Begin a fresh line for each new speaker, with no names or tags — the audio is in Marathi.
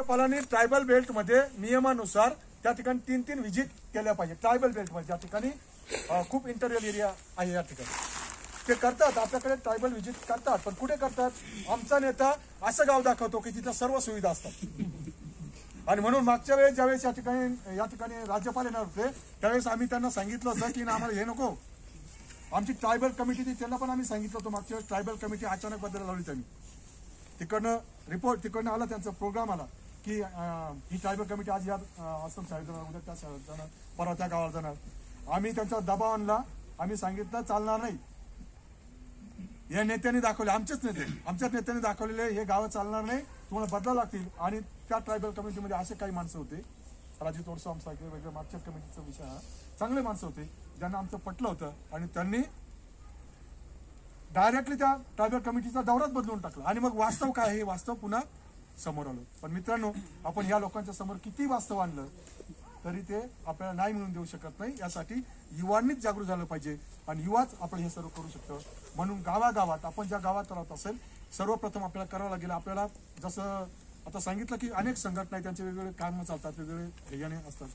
राज्यपालांनी ट्रायबल बेल्ट मध्ये नियमानुसार त्या ठिकाणी 3-3 व्हिजिट केल्या पाहिजे। ट्रायबल बेल्ट मध्ये ज्या ठिकाणी खूप इंटरियल एरिया आहे या ठिकाणी ते करतात, आपल्याकडे ट्रायबल व्हिजिट करतात, पण कुठे करतात? आमचा नेता असं गाव दाखवतो की तिथं सर्व सुविधा असतात। आणि म्हणून मागच्या वेळेस ज्यावेळेस या ठिकाणी राज्यपाल येणार होते त्यावेळेस आम्ही त्यांना सांगितलं होतं की आम्हाला हे नको, आमची ट्रायबल कमिटी त्यांना पण आम्ही सांगितलं होतं। मागच्या वेळेस ट्रायबल कमिटी अचानक बदलायला लावली त्यांनी, तिकडनं रिपोर्ट तिकडनं आला, त्यांचा प्रोग्राम आला की ही ट्रायबल कमिटी आज या आश्रम शाळेत जाणार, उद्या त्या शाळेत जाणार, परवा त्या गावाला जाणार। आम्ही त्यांचा दबाव आणला, आम्ही सांगितलं चालणार नाही। या नेत्यांनी दाखवले, आमच्याच नेत्यांनी दाखवलेले हे गावं चालणार नाही, तुम्हाला बदला लागतील। आणि त्या ट्रायबल कमिटीमध्ये असे काही माणसं होते, राजू तोडसो आमच्यासारखे वेगळे मागच्या कमिटीचा विषय हा, चांगले माणसं होते ज्यांना आमचं पटलं होतं आणि त्यांनी डायरेक्टली त्या ट्रायबल कमिटीचा दौराच बदलून टाकला। आणि मग वास्तव काय आहे, हे वास्तव पुन्हा समोर आलं। पण मित्रांनो, आपण या लोकांच्या समोर किती वास्तव आणलं तरी ते आपल्याला नाही मिळून देऊ शकत नाही। यासाठी युवांनीच जागृत झालं पाहिजे आणि युवाच आपण हे सर्व करू शकतो। म्हणून गावागावात आपण ज्या गावात राहत असेल सर्वप्रथम आपल्याला करावं लागेल, आपल्याला जसं आता सांगितलं की अनेक संघटना त्यांचे वेगवेगळे काम चालतात, वेगवेगळे ध्येयाने असतात।